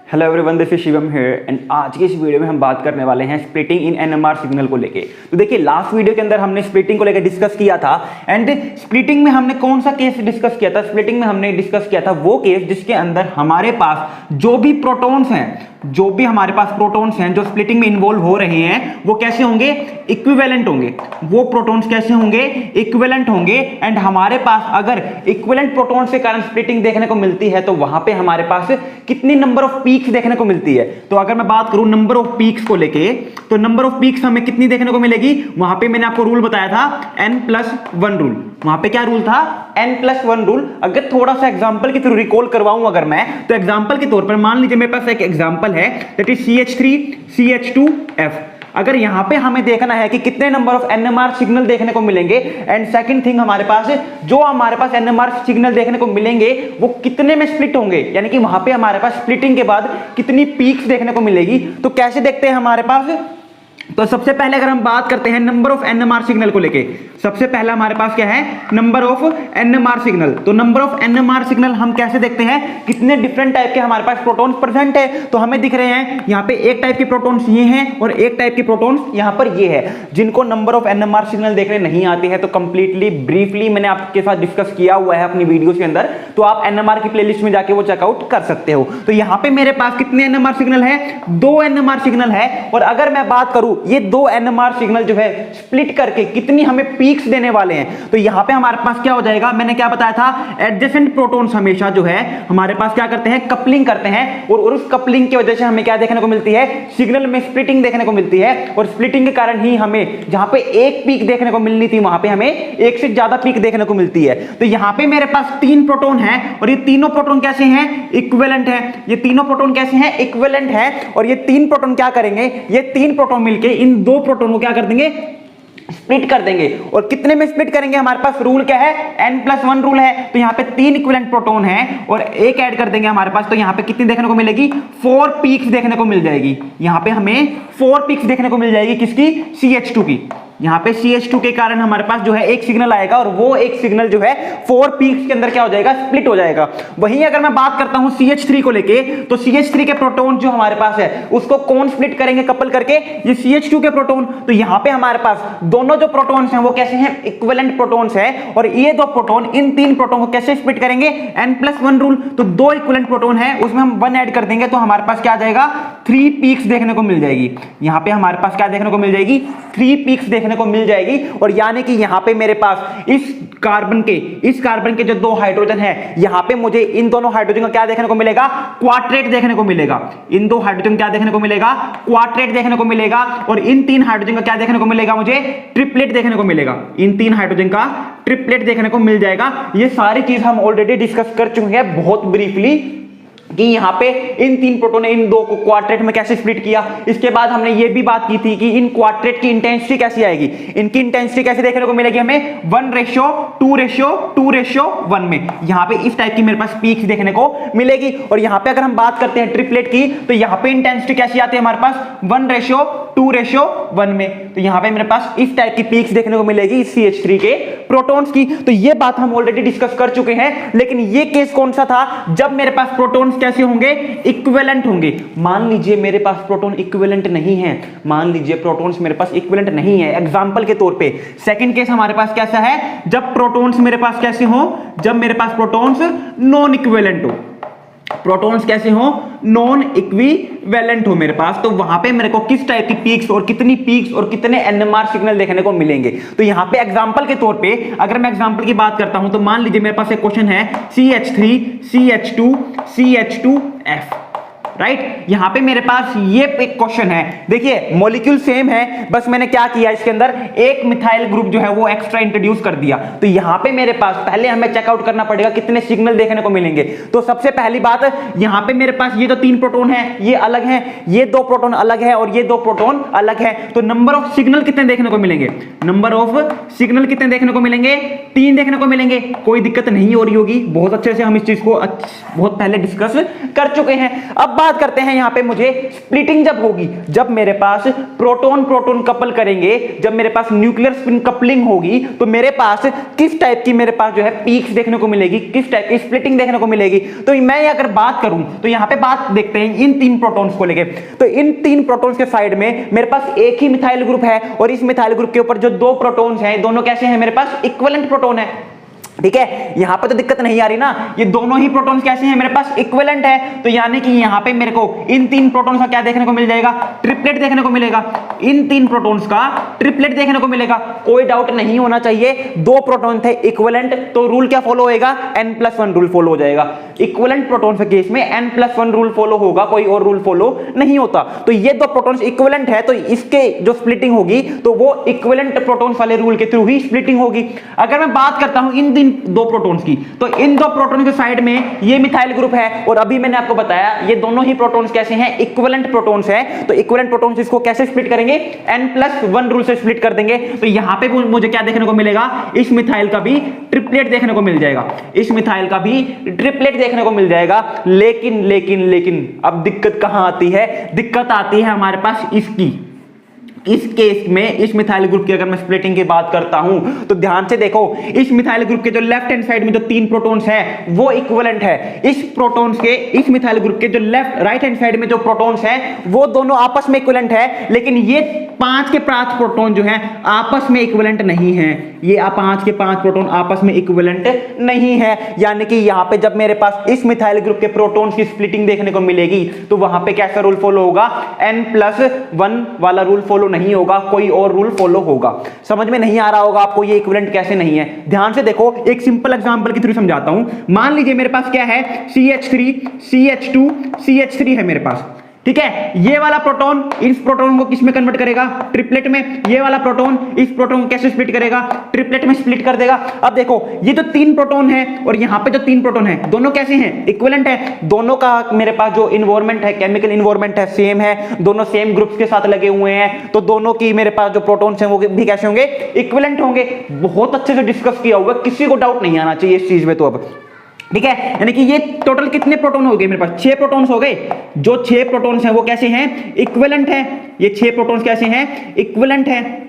Hello everyone, this is Shivam here and आज की इस वीडियो में हम बात करने वाले हैं स्प्लिटिंग इन एनएमआर सिग्नल को लेके। तो देखिए, लास्ट वीडियो के अंदर हमने स्प्लिटिंग को लेकर डिस्कस किया था एंड स्प्लिटिंग में हमने कौन सा केस डिस्कस किया था। स्प्लिटिंग में हमने डिस्कस किया था वो केस जिसके अंदर हमारे पास जो भी प्रोटॉन्स हैं जो स्प्लिटिंग में इन्वॉल्व हो रहे हैं वो कैसे होंगे, इक्विवेलेंट होंगे। वो प्रोटॉन्स कैसे होंगे, इक्विवेलेंट होंगे। एंड हमारे पास अगर इक्विवेलेंट प्रोटॉन्स के कारण स्प्लिटिंग देखने को मिलती है तो वहां पे हमारे पास कितनी नंबर ऑफ पीक्स देखने को मिलती है। तो अगर मैं बात करूं नंबर ऑफ पीक्स को लेके, तो नंबर ऑफ पीक्स हमें कितनी देखने को मिलेगी। वहां पे मैंने आपको रूल बताया था n+1 रूल। वहां पे क्या रूल था, n+1 रूल। अगर थोड़ा सा एग्जांपल के थ्रू रिकॉल करवाऊं अगर मैं, तो एग्जांपल के तौर पर मान लीजिए मेरे पास एक एग्जांपल है दैट इज CH3CH2F। अगर यहां पे हमें देखना है कि कितने नंबर ऑफ एनएमआर सिग्नल देखने को मिलेंगे एंड सेकंड थिंग हमारे पास एनएमआर सिग्नल देखने को मिलेंगे वो कितने में स्प्लिट होंगे, यानी कि वहां पे हमारे पास स्प्लिटिंग के बाद कितनी पीक्स देखने को मिलेगी। तो कैसे देखते हैं हमारे पास, तो सबसे पहले अगर हम बात करते हैं नंबर ऑफ एनएमआर सिग्नल को लेके, सबसे पहला हमारे पास क्या है, नंबर ऑफ एनएमआर सिग्नल। तो नंबर ऑफ एनएमआर सिग्नल हम कैसे देखते हैं, कितने डिफरेंट टाइप के हमारे पास प्रोटॉन्स प्रेजेंट है। तो हमें दिख रहे हैं यहाँ पे एक टाइप के प्रोटॉन्स ये हैं और एक टाइप के प्रोटॉन्स यहाँ पर ये है। जिनको नंबर ऑफ एनएमआर सिग्नल देखने नहीं आते हैं तो कंप्लीटली ब्रीफली मैंने आपके साथ डिस्कस किया हुआ है अपनी वीडियो के अंदर, तो आप एनएमआर की प्लेलिस्ट में जाके वो चेकआउट कर सकते हो। तो यहाँ पे मेरे पास कितने एनएमआर सिग्नल है, 2 एनएमआर सिग्नल है। और अगर मैं बात करूं ये 2 एनएमआर सिग्नल जो है स्प्लिट करके कितनी हमें पीक्स देने वाले हैं, तो यहां पे हमारे पास क्या हो जाएगा, मैंने क्या बताया था, एडजेसेंट प्रोटॉन्स हमेशा जो है हमारे पास क्या करते हैं, कपलिंग करते हैं। और उस कपलिंग की वजह से हमें क्या देखने को मिलती है, सिग्नल में स्प्लिटिंग देखने को मिलती है। और स्प्लिटिंग के कारण ही हमें जहां पे एक पीक देखने को मिलनी थी वहां पे हमें एक से ज्यादा पीक देखने को मिलती है। तो यहां पे मेरे पास 3 प्रोटॉन है और ये तीनों प्रोटॉन कैसे हैं, इक्विवेलेंट है। ये तीनों प्रोटॉन कैसे हैं, इक्विवेलेंट है। और ये 3 प्रोटॉन क्या करेंगे, ये 3 प्रोटॉन मिलके इन 2 प्रोटॉन को क्या कर देंगे, स्प्लिट कर देंगे। और कितने में स्प्लिट करेंगे, हमारे पास रूल क्या है, n+1 रूल है। तो यहाँ पे 3 इक्विवेलेंट प्रोटॉन है और एक ऐड कर देंगे हमारे पास, तो यहाँ पे कितनी देखने को मिलेगी, 4 पीक्स देखने को मिल जाएगी। यहाँ पे हमें 4 पीक्स देखने को मिल जाएगी, किसकी, CH2 की। यहाँ पे CH2 के कारण हमारे पास जो है एक सिग्नल आएगा और वो एक सिग्नल जो है 4 पीक्स के अंदर क्या हो जाएगा, स्प्लिट हो जाएगा। वहीं अगर मैं बात करता हूं CH3 को लेके, तो CH3 के प्रोटॉन जो हमारे पास है उसको कौन स्प्लिट करेंगे, कपल करके, ये CH2 के प्रोटॉन। तो यहाँ पे हमारे पास दोनों जो प्रोटॉन्स हैं वो कैसे हैं, इक्विवेलेंट प्रोटॉन्स है। और ये 2 प्रोटॉन इन 3 प्रोटॉन को कैसे स्प्लिट करेंगे, n+1 रूल। तो 2 इक्विवेलेंट प्रोटॉन है उसमें हम 1 ऐड कर देंगे तो हमारे पास क्या आ जाएगा, 3 पीक्स देखने को मिल जाएगी। यहाँ पे हमारे पास क्या देखने को मिल जाएगी, 3 पीक्स देखने को मिल जाएगी। और यानी कि यहां पे मेरे पास इस कार्बन के जो 2 हाइड्रोजन है, यहां पे मुझे इन दोनों हाइड्रोजन का क्या देखने को मिलेगा, क्वार्टेट देखने को मिलेगा। इन 2 हाइड्रोजन क्या देखने को मिलेगा, क्वार्टेट देखने को मिलेगा। और इन 3 हाइड्रोजन का क्या देखने को मिलेगा, मुझे ट्रिपलेट देखने को मिलेगा। इन 3 हाइड्रोजन का ट्रिपलेट देखने को मिल जाएगा। ये सारी चीज हम ऑलरेडी डिस्कस कर चुके हैं बहुत ब्रीफली कि यहाँ पे इन 3 प्रोटॉन ने इन 2 को क्वार्टेट में कैसे स्प्लिट किया। इसके बाद हमने ये भी बात की थी कि इन क्वार्टेट की इंटेंसिटी कैसी आएगी। इनकी इंटेंसिटी कैसे देखने को मिलेगी, हमें 1:2:1 में यहाँ पे इस टाइप की मेरे पास पीक्स देखने को मिलेगी। और यहाँ पे अगर हम बात करते हैं ट्रिपलेट की, तो यहाँ पे इंटेंसिटी कैसी आती है हमारे पास, 1:2:1 में। तो यहाँ पे मेरे पास इस टाइप की पीक्स देखने को मिलेगी CH3 के प्रोटॉन्स की। तो ये बात हम ऑलरेडी डिस्कस कर चुके हैं। लेकिन ये केस कौन सा था, जब मेरे पास प्रोटॉन्स कैसे होंगे, इक्विवेलेंट होंगे। मान लीजिए मेरे पास प्रोटॉन इक्विवेलेंट नहीं है, मान लीजिए प्रोटॉन्स मेरे पास इक्विवेलेंट नहीं है। एग्जांपल के तौर पे सेकंड केस हमारे पास कैसा है, जब प्रोटॉन्स मेरे पास कैसे हो, जब मेरे पास प्रोटॉन्स नॉन इक्विवेलेंट हो। प्रोटॉन्स कैसे हो, नॉन इक्विवेलेंट हो मेरे पास, तो वहां पे मेरे को किस टाइप की पीक्स और कितनी पीक्स और कितने एनएमआर सिग्नल देखने को मिलेंगे। तो यहां पे एग्जांपल के तौर पे अगर मैं एग्जांपल की बात करता हूं, तो मान लीजिए मेरे पास एक क्वेश्चन है CH3 CH2 CH2F, राइट। यहां पे मेरे पास ये एक क्वेश्चन है। देखिए मॉलिक्यूल सेम है, बस मैंने क्या किया, इसके अंदर एक मिथाइल ग्रुप जो है वो एक्स्ट्रा इंट्रोड्यूस कर दिया। तो यहां पे मेरे पास पहले हमें चेकआउट करना पड़ेगा कितने सिग्नल देखने को मिलेंगे। तो सबसे पहली बात, यहां पे मेरे पास ये जो 3 प्रोटॉन है ये अलग है, ये 2 प्रोटॉन अलग है और ये 2 प्रोटॉन अलग है। तो नंबर ऑफ सिग्नल कितने देखने को मिलेंगे, नंबर ऑफ सिग्नल कितने देखने को मिलेंगे, 3 देखने को मिलेंगे। कोई दिक्कत नहीं हो रही होगी, बहुत अच्छे से हम इस चीज को बहुत पहले डिस्कस कर चुके हैं। अब बात करते हैं यहाँ पे मुझे स्प्लिटिंग जब होगी, जब मेरे पास प्रोटॉन प्रोटॉन कपल करेंगे, जब मेरे पास न्यूक्लियर स्पिन कपलिंग होगी, तो मेरे पास किस टाइप की मेरे पास जो है पीक्स देखने को मिलेगी, किस टाइप की स्प्लिटिंग देखने को मिलेगी। तो मैं अगर बात करूं तो यहाँ पे बात देखते हैं इन तीन प्रोटॉन्स को लेके। तो इन तीन प्रोटॉन्स के साइड में मेरे पास एक ही मिथाइल ग्रुप है और इस मिथाइल ग्रुप के ऊपर जो दो प्रोटॉन्स हैं, दोनों कैसे हैं, मेरे पास इक्विवेलेंट प्रोटॉन है। ठीक है, यहां पे तो दिक्कत नहीं आ रही ना, ये दोनों ही प्रोटॉन्स कैसे हैं, मेरे पास इक्विवेलेंट है। तो यानी कि यहां पे मेरे को इन तीन प्रोटॉन्स का क्या देखने को मिल जाएगा, ट्रिपलेट देखने को मिलेगा। इन तीन प्रोटॉन्स का ट्रिपलेट देखने को मिलेगा। कोई डाउट नहीं होना चाहिए, दो प्रोटॉन थे इक्विवेलेंट, तो रूल क्या फॉलो होएगा, n+1 रूल फॉलो हो जाएगा। इक्विवेलेंट प्रोटॉन्स के केस में n+1 रूल फॉलो होगा, कोई और रूल फॉलो नहीं होता। तो ये दो प्रोटॉन्स इक्विवेलेंट है, तो इसके जो स्प्लिटिंग होगी तो वो इक्विवेलेंट प्रोटॉन्स वाले रूल के थ्रू ही स्प्लिटिंग होगी। अगर मैं बात करता हूं इन दो प्रोटॉन्स की, तो इन दो प्रोटॉन के साइड में ये मिथाइल ग्रुप है और अभी मैंने आपको बताया ये दोनों ही प्रोटॉन्स कैसे हैं, इक्विवेलेंट प्रोटॉन्स हैं। तो इक्विवेलेंट प्रोटॉन्स इसको कैसे स्प्लिट करेंगे, n+1 रूल से स्प्लिट कर देंगे। तो यहां पे मुझे क्या देखने को मिलेगा, इस मिथाइल का भी ट्रिपलेट देखने को मिल जाएगा, इस मिथाइल का भी ट्रिपलेट देखने को मिल जाएगा। लेकिन लेकिन लेकिन अब दिक्कत कहां आती है, दिक्कत आती है हमारे पास इसकी। इस केस में इस मिथाइल ग्रुप की अगर मैं स्प्लिटिंग की बात करता हूं तो ध्यान से देखो, इस मिथाइल ग्रुप के जो लेफ्ट हैंड साइड में जो तीन प्रोटॉन्स हैं वो इक्विवेलेंट है। इस प्रोटॉन्स के, इस मिथाइल ग्रुप के जो राइट हैंड साइड में जो प्रोटॉन्स हैं वो दोनों आपस में इक्विवेलेंट है, लेकिन ये 5 के 5 प्रोटॉन जो हैं आपस में इक्विवेलेंट नहीं है। ये 5 के 5 प्रोटॉन आपस में इक्विवेलेंट नहीं है। यानी कि यहां पे जब मेरे पास इस मिथाइल ग्रुप के प्रोटॉन्स की स्प्लिटिंग देखने को मिलेगी तो वहां पे कैसा रूल फॉलो होगा, n+1 वाला रूल फॉलो नहीं होगा, कोई और रूल फॉलो होगा। समझ में नहीं आ रहा होगा आपको ये इक्विवेलेंट कैसे नहीं है। ध्यान से देखो, एक सिंपल एग्जांपल के थ्रू समझाता हूं। मान लीजिए मेरे पास क्या है, CH3 CH2 CH3 है मेरे पास। ठीक है, ये वाला प्रोटॉन इस प्रोटॉन को किस में कन्वर्ट करेगा, ट्रिपलेट में। ये वाला प्रोटॉन इस प्रोटॉन को कैसे स्प्लिट करेगा, ट्रिपलेट में स्प्लिट कर देगा। अब देखो ये जो तीन प्रोटॉन है और यहां पे जो तीन प्रोटॉन है दोनों कैसे हैं, इक्विवेलेंट है। दोनों का मेरे पास जो इन्वायरमेंट है, केमिकल इन्वायरमेंट है, सेम है, दोनों सेम ग्रुप्स के साथ लगे हुए हैं, तो दोनों की मेरे पास जो प्रोटॉन्स हैं वो भी कैसे होंगे, इक्विवेलेंट होंगे। बहुत अच्छे से डिस्कस किया हुआ, किसी को डाउट नहीं आना चाहिए इस चीज में। तो अब ठीक है, यानी कि ये टोटल कितने प्रोटॉन हो गए मेरे पास, 6 प्रोटॉन्स हो गए। जो 6 प्रोटॉन्स हैं वो कैसे हैं, इक्विवेलेंट है। ये 6 प्रोटॉन्स कैसे हैं, इक्विवेलेंट है।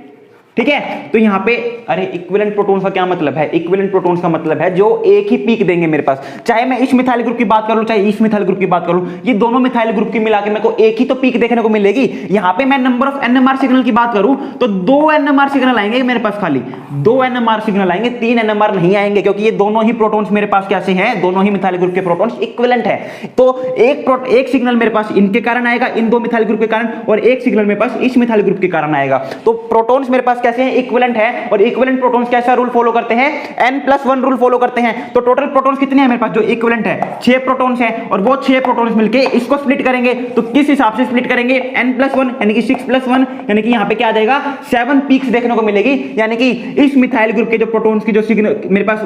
ठीक है, तो यहां पे अरे इक्विवेलेंट प्रोटॉन्स का क्या मतलब है, इक्विवेलेंट प्रोटॉन्स का मतलब है जो एक ही पीक देंगे मेरे पास। चाहे मैं इस मिथाइल ग्रुप की बात कर लूं, चाहे इस मिथाइल ग्रुप की बात करूं, ये दोनों मिथाइल ग्रुप की मिला के मेरे को एक ही तो पीक देखने को मिलेगी। यहां पे मैं नंबर ऑफ NMR सिग्नल की बात करूं तो 2 NMR सिग्नल आएंगे मेरे पास, खाली 2 NMR सिग्नल आएंगे, 3 NMR नहीं आएंगे, क्योंकि ये दोनों ही प्रोटॉन्स मेरे पास कैसे हैं, दोनों ही मिथाइल ग्रुप के प्रोटॉन्स इक्विवेलेंट है। तो एक सिग्नल मेरे पास इनके कारण आएगा, इन दो मिथाइल ग्रुप के कारण, और एक सिग्नल मेरे पास इस मिथाइल ग्रुप के कारण आएगा। तो प्रोटॉन्स मेरे पास कैसे हैं, इक्विवेलेंट है। और इक्विवेलेंट प्रोटॉन्स कैसा रूल फॉलो करते हैं, n+1 रूल फॉलो करते हैं। तो टोटल प्रोटॉन्स कितने हैं मेरे पास जो इक्विवेलेंट है, 6 प्रोटॉन्स हैं, और वो 6 प्रोटॉन्स मिलके इसको स्प्लिट करेंगे। तो किस हिसाब से स्प्लिट करेंगे, n+1 यानी कि 6+1, यानी कि यहां पे क्या आ जाएगा, 7 पीक्स देखने को मिलेगी। यानी कि इस मिथाइल ग्रुप के जो प्रोटॉन्स की जो सिग्नल मेरे पास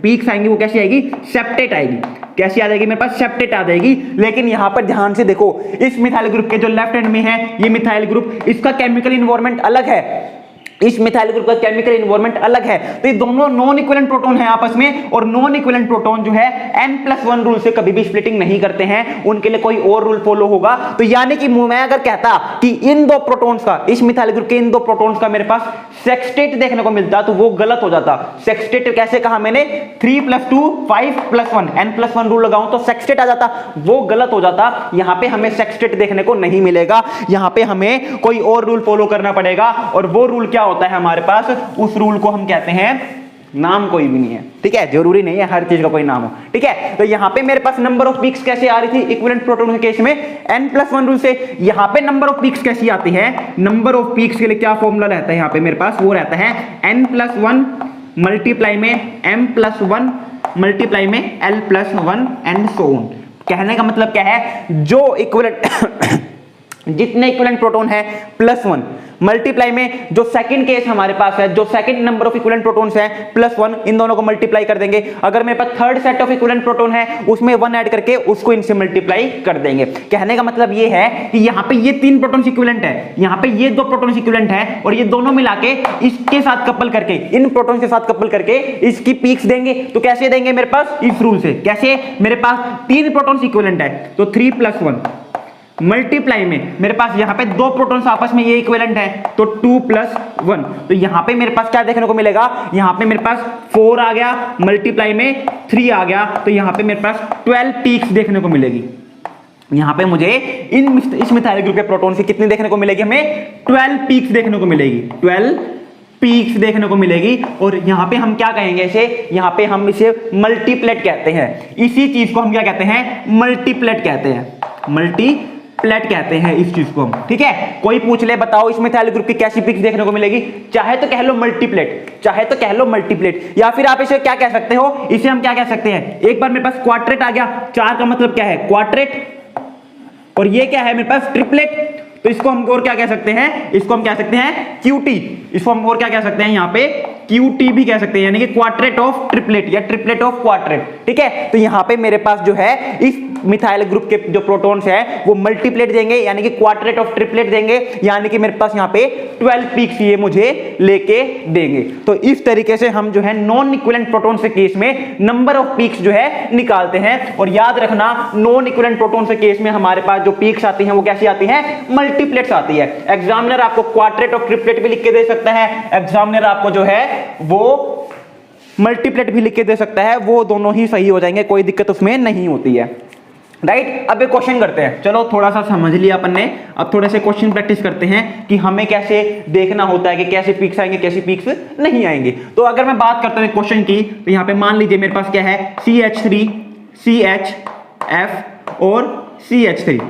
पीक्स आएंगी वो कैसी आएगी, सेप्टेट आएगी। कैसी आ जाएगी मेरे पास, सेप्टेट आ जाएगी। लेकिन यहां पर ध्यान से देखो, इस मिथाइल ग्रुप के जो लेफ्ट हैंड में है ये मिथाइल ग्रुप, इसका केमिकल इन्वायरमेंट अलग है, इस मिथाइल ग्रुप का केमिकल इन्वायरमेंट अलग है। तो ये दोनों नॉन इक्विवेलेंट प्रोटॉन है आपस में, और नॉन इक्विवेलेंट प्रोटॉन जो है n+1 रूल से कभी भी स्प्लिटिंग नहीं करते हैं, उनके लिए कोई और रूल फॉलो होगा। तो यानी कि मैं अगर कहता कि इन दो प्रोटॉन्स का, इस मिथाइल ग्रुप के इन दो प्रोटॉन्स का मेरे पास सेक्सटेट देखने को मिलता तो वो गलत हो जाता। सेक्सटेट कैसे कहा मैंने, 3+2 5+1, n+1 रूल लगाऊं तो सेक्सटेट आ जाता, वो गलत हो जाता। यहां पे हमें सेक्सटेट देखने को नहीं मिलेगा, यहां पे हमें कोई और रूल फॉलो करना पड़ेगा। और वो रूल क्या होता है हमारे पास, उस रूल को हम कहते हैं, नाम कोई भी नहीं है। ठीक है, जरूरी नहीं है हर चीज का कोई नाम हो। ठीक है, तो यहां पे मेरे पास नंबर ऑफ पीक्स कैसे आ रही थी इक्विवेलेंट प्रोटॉन के केस में, n+1 रूल से। यहां पे नंबर ऑफ पीक्स कैसी आती है, नंबर ऑफ पीक्स के लिए क्या फॉर्मूला रहता है यहां पे मेरे पास, वो रहता है n+1 मल्टीप्लाई में m+1 मल्टीप्लाई में l+1 एंड सो ऑन। कहने का मतलब क्या है, जो इक्विवेलेंट जितने इक्विवेलेंट प्रोटॉन है +1 मल्टीप्लाई में जो सेकंड केस हमारे पास है, जो second number of equivalent protons है +1, इन दोनों को मल्टीप्लाई कर देंगे। अगर मेरे पास third set of equivalent proton है उसमें 1 ऐड करके उसको इनसे मल्टीप्लाई कर देंगे। कहने का मतलब ये है कि यहाँ पे ये 3 प्रोटॉन्स इक्विवेलेंट है, यहाँ पे ये 2 प्रोटॉन्स इक्विवेलेंट है, और ये दोनों मिला के इसके साथ कपल करके, इन प्रोटॉन्स के साथ कपल करके इसकी पीक्स देंगे। तो कैसे देंगे मेरे पास, इस रूल से। कैसे, मेरे पास 3 प्रोटॉन्स इक्विवेलेंट है तो 3+1 मल्टीप्लाई में मेरे पास यहाँ पे दो प्रोटॉन्स आपस में ये इक्विवेलेंट है, तो 2 + 1, तो यहाँ पे मेरे पास क्या देखने को मिलेगा, यहाँ पे मेरे पास 4 आ गया, मल्टीप्लाई में 3 आ गया, तो यहाँ पे मेरे पास 12 पीक्स देखने को मिलेगी। यहाँ पे मुझे इस मिथाइल ग्रुप के प्रोटॉन से कितनी देखने को मिलेगी, हमें 12 पीक्स देखने को मिलेगी, 12 पीक्स देखने को मिलेगी। और यहाँ पे हम क्या कहेंगे इसे, यहाँ पे हम इसे मल्टीप्लेट कहते हैं, इसी चीज को हम क्या कहते हैं, मल्टीप्लेट कहते हैं, मल्टीप्लेट कहते हैं इस चीज को हम, ठीक है। कोई पूछ ले बताओ इस मिथाइल ग्रुप की कैसी पीक्स देखने को मिलेगी, चाहे तो कह लो मल्टीप्लेट, चाहे तो कह लो मल्टीप्लेट, या फिर आप इसे क्या कह सकते हो, इसे हम क्या कह सकते हैं, एक बार मेरे पास क्वाड्रेट आ गया, 4 का मतलब क्या है क्वाड्रेट, और ये क्या है मेरे पास ट्रिपलेट, तो इसको हम और क्या कह सकते हैं, इसको हम कह सकते हैं क्यूटी, इसको हम और क्या कह सकते हैं, यहाँ पे क्यूटी भी कह सकते हैं, यानी कि क्वाड्रेट ऑफ ट्रिपलेट या ट्रिपलेट ऑफ क्वाड्रेट, ठीक है। तो यहाँ पे मेरे पास जो है इस मिथाइल ग्रुप के जो प्रोटॉन्स हैं वो मल्टीप्लेट देंगे, यानी कि क्वाड्रेट ऑफ ट्रिपलेट देंगे, यानी कि मेरे पास यहाँ पे 12 पीक्स ये मुझे लेके देंगे। तो इस तरीके से हम जो है नॉन इक्विवेलेंट प्रोटॉन्स के केस में नंबर ऑफ पीक्स जो है निकालते हैं। और याद रखना नॉन इक्विवेलेंट प्रोटॉन्स के केस में हमारे पास जो पीक्स आती हैं वो कैसी आती हैं, मल्टीप्लेट्स आती है। एग्जामिनर आपको क्वाड्रेट ऑफ ट्रिपलेट भी लिख के दे सकता है, एग्जामिनर आपको जो है वो मल्टीप्लेट भी लिख के दे सकता है, वो दोनों ही सही हो जाएंगे, कोई दिक्कत उसमें नहीं होती है, राइट। अब एक क्वेश्चन करते हैं, चलो थोड़ा सा समझ लिया अपन ने, अब थोड़े से क्वेश्चन प्रैक्टिस करते हैं कि हमें कैसे देखना होता है कि कैसे पीक्स आएंगे कैसे पीक्स नहीं आएंगे। तो अगर मैं बात करता हूं क्वेश्चन की, तो यहाँ पे मान लीजिए मेरे पास क्या है, CH3 CHF और CH3,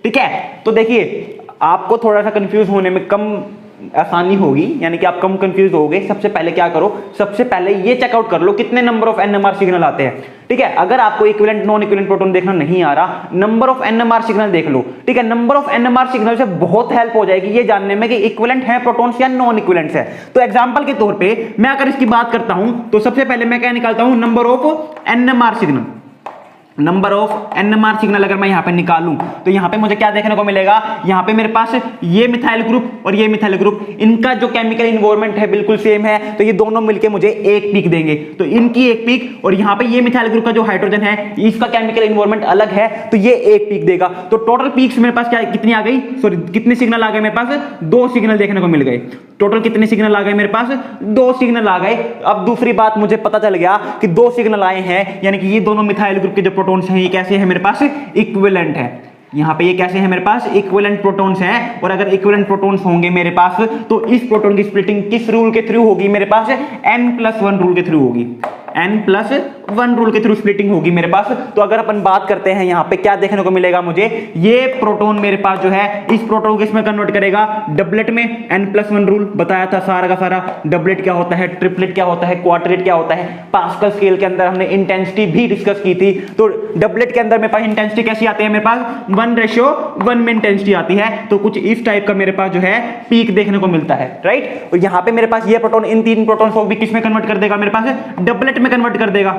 ठीक है। तो देखिए आपको थोड़ा सा कंफ्यूज होने में कम आसानी होगी, यानी कि आप कम कंफ्यूज होगे। सबसे पहले क्या करो, सबसे पहले ये चेकआउट कर लो कितने नंबर ऑफ NMR सिग्नल आते हैं, ठीक है। अगर आपको इक्विवेलेंट नॉन इक्विवेलेंट प्रोटॉन देखना नहीं आ रहा, नंबर ऑफ NMR सिग्नल देख लो, ठीक है। नंबर ऑफ NMR सिग्नल से बहुत हेल्प हो जाएगी ये जानने में कि इक्विवेलेंट है प्रोटॉन्स या नॉन इक्विवेलेंट है। तो एग्जांपल के तौर पे मैं अगर इसकी बात करता हूं तो सबसे पहले मैं क्या निकालता हूं, number of NMR signal, number of NMR signal अगर मैं यहां पे निकालूं तो यहां पे मुझे क्या देखने को मिलेगा, यहां पे मेरे पास ये मिथाइल ग्रुप और ये मिथाइल ग्रुप, इनका जो केमिकल इन्वायरमेंट है बिल्कुल सेम है, तो ये दोनों मिलके मुझे एक पीक देंगे। तो इनकी एक पीक, और यहां पे ये मिथाइल ग्रुप का जो हाइड्रोजन है इसका केमिकल इन्वायरमेंट अलग है, तो ये एक पीक देगा। तो टोटल पीक्स मेरे पास क्या कितनी आ गई, सॉरी कितने सिग्नल आ गए मेरे पास, 2 सिग्नल देखने को मिल गए। टोटल कितने सिग्नल आ गए मेरे पास, 2 सिग्नल आ गए। अब दूसरी बात मुझे पता चल गया कि 2 सिग्नल आए हैं, यानी कि ये दोनों मिथाइल ग्रुप के जो प्रोटॉन्स हैं ये कैसे हैं मेरे पास, इक्विवेलेंट है। यहाँ पे ये कैसे हैं मेरे पास, इक्विवेलेंट प्रोटॉन्स हैं। और अगर इक्विवेलेंट प्रोटॉन्स होंगे मेरे पास तो इस प्रोटॉन की स्प्लिटिंग किस रूल के थ्रू होगी मेरे पास, N+1 रूल के थ्रू होगी, N+1 रूल के थ्रू स्प्लिटिंग होगी मेरे पास। तो अगर अपन बात करते हैं यहाँ पे क्या देखने को मिलेगा मुझे, ये प्रोटॉन मेरे पास जो है इस प्रोटॉन को इसमें कन्वर्ट करेगा डबलेट में, N+1 रूल बताया था सारा का सारा। डबलेट क्या होता है, ट्रिपलेट क्या होता है, क्वाड्रेट क्या होता है, पास्कल स्केल के अंदर हमने इंटेंसिटी भी डिस्कस की थी। तो डबलेट के अंदर मेरे पास इंटेंसिटी कैसी आती है, मेरे पास 1:1 में इंटेंसिटी आती है। तो कुछ इस टाइप का मेरे पास जो है पीक देखने को मिलता है, राइट। और यहाँ पे मेरे पास ये प्रोटॉन इन 3 प्रोटॉन्स को भी किसमें कन्वर्ट कर देगा, मेरे पास डबलेट में कन्वर्ट कर देगा,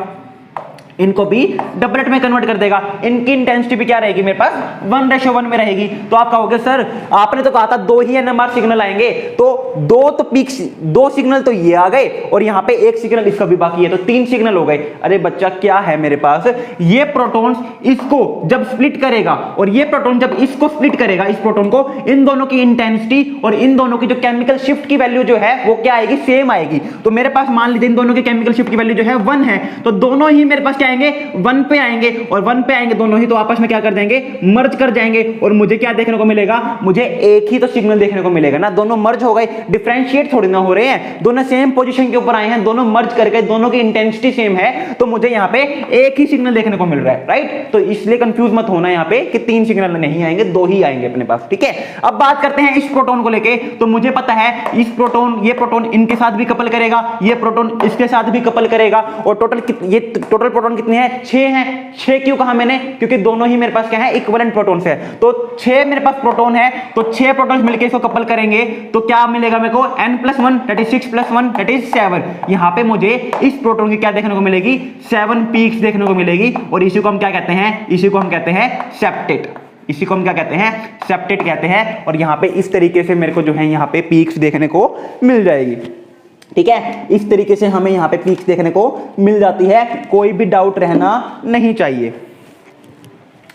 इनको भी डबलेट में कन्वर्ट कर देगा। इनकी इंटेंसिटी भी क्या रहेगी मेरे पास, 1:1 में रहेगी। तो आप कहोगे सर आपने तो कहा था 2 ही NMR सिग्नल आएंगे, तो 2 तो पीक्स, 2 सिग्नल तो ये आ गए और यहाँ पे 1 सिग्नल इसका भी बाकी है, तो 3 सिग्नल हो गए। अरे बच्चा क्या है मेरे पास, ये प्रोटॉन्स इसको जब स्प्लिट करेगा और ये प्रोटॉन जब इसको स्प्लिट करेगा, इस प्रोटॉन को, इन दोनों की इंटेंसिटी और इन दोनों की जो केमिकल शिफ्ट की वैल्यू जो है वो क्या आएगी, सेम आएगी। तो मेरे पास मान लीजिए इन दोनों की केमिकल शिफ्ट की वैल्यू जो है 1 है, तो दोनों ही मेरे पास क्या आएंगे, 1 पे आएंगे, और 1 पे आएंगे दोनों ही तो आपस में क्या कर देंगे, मर्ज कर जाएंगे। और मुझे क्या देखने को मिलेगा, मुझे एक ही तो सिग्नल देखने को मिलेगा ना, दोनों मर्ज हो गए, डिफरेंशिएट थोड़ी ना हो रहे हैं, दोनों सेम पोजीशन के ऊपर आए हैं, दोनों मर्ज कर गए, दोनों की इंटेंसिटी सेम है, तो मुझे यहाँ पे एक ही सिग्नल देखने को मिल रहा है, राइट। तो इसलिए कंफ्यूज मत होना यहाँ पे कि 3 सिग्नल नहीं आएंगे, 2 ही आएंगे अपने पास, ठीक है। अब बात करते हैं इस प्रोटॉन को लेके। तो मुझे पता है इस प्रोटॉन, ये प्रोटॉन इनके साथ भी कपल करेगा, ये प्रोटॉन इसके साथ भी कपल करेगा, और टोटल ये टोटल प्रोटॉन कितने हैं, 6 हैं। 6 क्यों कहा मैंने, क्योंकि दोनों ही मेरे पास क्या है, इक्विवेलेंट प्रोटॉन्स है। तो 6 मेरे पास प्रोटॉन है, तो 6 प्रोटॉन्स मिलकर इसको कपल करेंगे तो क्या मिलेगा मेरे को, N+1 that is 6 + 1 that is 7। यहां पे मुझे इस प्रोटॉन की क्या देखने को मिलेगी, 7 पीक्स देखने को मिलेगी। और इसी को हम क्या कहते हैं, इसी को हम कहते हैं सेप्टेट, इसी को हम क्या कहते हैं, सेप्टेट कहते हैं। और यहां पे इस तरीके से मेरे को जो है यहां पे पीक्स देखने को मिल जाएगी, ठीक है। इस तरीके से हमें यहां पे पीक्स देखने को मिल जाती है, कोई भी डाउट रहना नहीं चाहिए,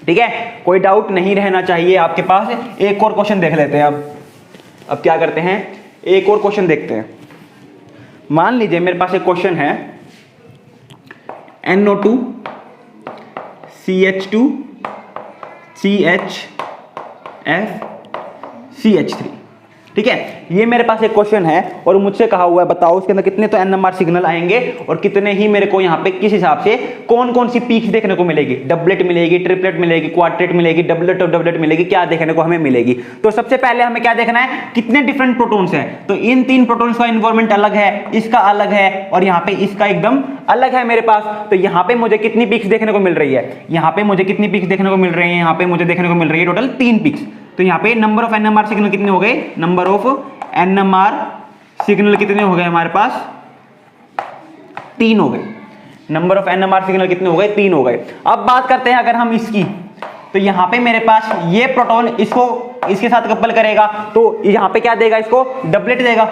ठीक है, कोई डाउट नहीं रहना चाहिए आपके पास। एक और क्वेश्चन देख लेते हैं अब क्या करते हैं, एक और क्वेश्चन देखते हैं। मान लीजिए मेरे पास एक क्वेश्चन है NO2 CH2 CHF CH3, ठीक है, ये मेरे पास एक क्वेश्चन है और मुझसे कहा हुआ है बताओ इसके अंदर कितने तो NMR सिग्नल आएंगे और कितने ही मेरे को यहाँ पे किस हिसाब से कौन कौन सी पीक्स देखने को मिलेगी, डबलेट मिलेगी, ट्रिपलेट मिलेगी, क्वाड्रेट मिलेगी, डबलेट और डबलेट मिलेगी, क्या देखने को हमें मिलेगी। तो सबसे पहले हमें क्या देखना है, कितने डिफरेंट प्रोटॉन्स हैं। तो इन 3 प्रोटॉन्स का इन्वायरमेंट अलग है, इसका अलग है और यहाँ पे इसका एकदम अलग है मेरे पास। तो यहाँ पे मुझे कितनी पीक्स देखने को मिल रही है, यहाँ पे मुझे कितनी पीक्स देखने को मिल रही है, यहाँ पे मुझे देखने को मिल रही है टोटल 3 पीक्स। तो यहाँ पे नंबर ऑफ NMR सिग्नल कितने हो गए, नंबर ऑफ NMR सिग्नल कितने हो गए हमारे पास, 3 हो गए। नंबर ऑफ NMR सिग्नल कितने हो गए, 3 हो गए। अब बात करते हैं अगर हम इसकी, तो यहाँ पे मेरे पास ये प्रोटॉन इसको इसके साथ कपल करेगा तो यहाँ पे क्या देगा, इसको डबलेट देगा,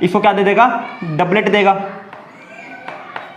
इसको क्या दे देगा, डबलेट देगा।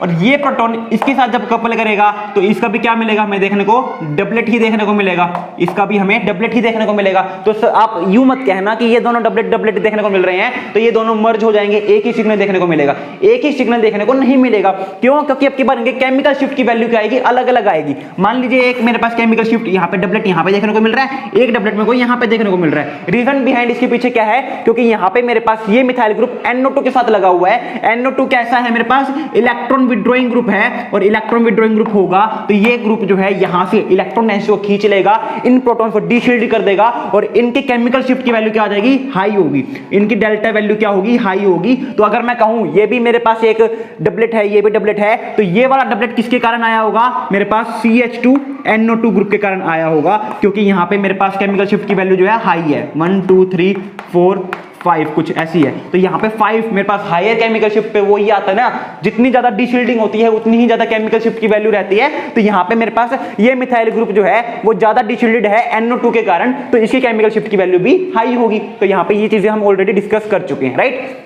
और ये प्रोटॉन इसके साथ जब कपल करेगा तो इसका भी क्या मिलेगा हमें देखने को, डबलेट ही देखने को मिलेगा, इसका भी हमें डबलेट ही देखने को मिलेगा। तो आप यूं मत कहना कि ये दोनों डबलेट डबलेट देखने को मिल रहे हैं तो ये दोनों मर्ज हो जाएंगे, एक ही सिग्नल देखने को मिलेगा। एक ही सिग्नल देखने को नहीं मिलेगा, क्यों, क्योंकि आपके बार केमिकल शिफ्ट की वैल्यू क्या आएगी, अलग अलग आएगी। मान लीजिए एक मेरे पास केमिकल शिफ्ट यहाँ पे डबलेट यहाँ पे देखने को मिल रहा है, एक डबलेट में कोई यहाँ पे देखने को मिल रहा है। रीजन बिहाइंड इसके पीछे क्या है, क्योंकि यहाँ पे मेरे पास ये मिथाइल ग्रुप NO2 के साथ लगा हुआ है। NO2 कैसा है, मेरे पास इलेक्ट्रॉन विड्रॉइंग ग्रुप है और इलेक्ट्रॉन विड्रॉइंग ग्रुप होगा तो ये ग्रुप जो है यहां से इलेक्ट्रॉन को खींच लेगा, इन प्रोटॉन को डीशील्ड कर देगा और इनकी केमिकल शिफ्ट की वैल्यू क्या आ जाएगी, हाई होगी, इनकी डेल्टा वैल्यू क्या होगी, हाई होगी। तो अगर मैं कहूं ये भी मेरे पास एक डबलेट है, ये भी डबलेट है, तो ये वाला डबलेट किसके कारण आया होगा, मेरे पास CH2 NO2 ग्रुप के कारण आया होगा, क्योंकि यहां पे मेरे पास केमिकल शिफ्ट की वैल्यू जो है हाई है, 1 2 3 4 5 कुछ ऐसी है। तो यहाँ पे 5 मेरे पास हायर केमिकल शिफ्ट पे वो ही आता है ना, जितनी ज्यादा डीशील्डिंग होती है उतनी ही ज्यादा केमिकल शिफ्ट की वैल्यू रहती है। तो यहाँ पे मेरे पास ये मिथाइल ग्रुप जो है वो ज्यादा डीशील्डेड है NO2 के कारण, तो इसकी केमिकल शिफ्ट की वैल्यू भी हाई होगी। तो यहाँ पे ये चीजें हम ऑलरेडी डिस्कस कर चुके हैं, राइट।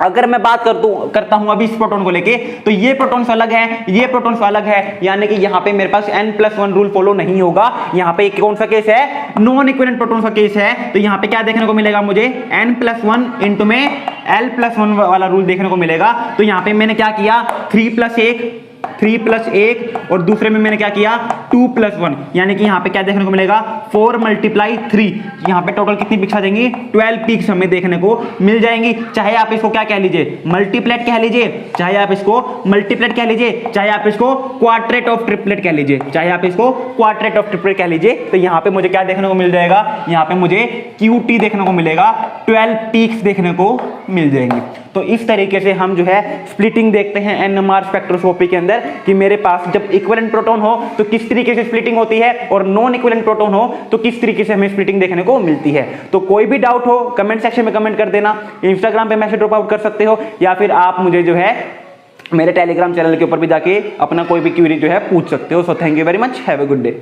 अगर मैं बात करता हूं अभी इस प्रोटॉन को लेके, तो ये प्रोटॉन्स अलग है, ये प्रोटॉन्स अलग है, यानी कि यहाँ पे मेरे पास N+1 रूल फॉलो नहीं होगा। यहाँ पे कौन सा केस है, नॉन इक्विवेलेंट प्रोटॉन्स का केस है। तो यहाँ पे क्या देखने को मिलेगा मुझे, N+1 इंटू में L+1 वाला रूल देखने को मिलेगा। तो यहाँ पे मैंने क्या किया, 3 + 1 और दूसरे में मैंने क्या किया 2+1, यानी कि यहाँ पे क्या देखने को मिलेगा 4 × 3। यहाँ पे टोटल कितनी पिक्स आ जाएंगी, 12 पिक्स हमें देखने को मिल जाएंगी। चाहे आप इसको क्या कह लीजिए, मल्टीप्लेट कह लीजिए, चाहे आप इसको मल्टीप्लेट कह लीजिए, चाहे आप इसको क्वाड्रेट ऑफ ट्रिपलेट कह लीजिए, चाहे आप इसको क्वाड्रेट ऑफ ट्रिपलेट कह लीजिए। तो यहाँ पे मुझे क्या देखने को मिल जाएगा, यहाँ पे मुझे QT देखने को मिलेगा, 12 पिक्स देखने को मिल जाएंगी। तो इस तरीके से हम जो है स्प्लिटिंग देखते हैं NMR स्पेक्ट्रोस्कोपी के अंदर कि मेरे पास जब इक्विवेलेंट प्रोटॉन हो तो किस तरीके से स्प्लिटिंग होती है और नॉन इक्विवेलेंट प्रोटॉन हो तो किस तरीके से हमें स्प्लिटिंग देखने को मिलती है। तो कोई भी डाउट हो कमेंट सेक्शन में कमेंट कर देना, इंस्टाग्राम पे मैसेज ड्रॉप आउट कर सकते हो या फिर आप मुझे जो है मेरे टेलीग्राम चैनल के ऊपर भी जाके अपना कोई भी क्वेरी जो है पूछ सकते हो। So thank you very much, have a good day.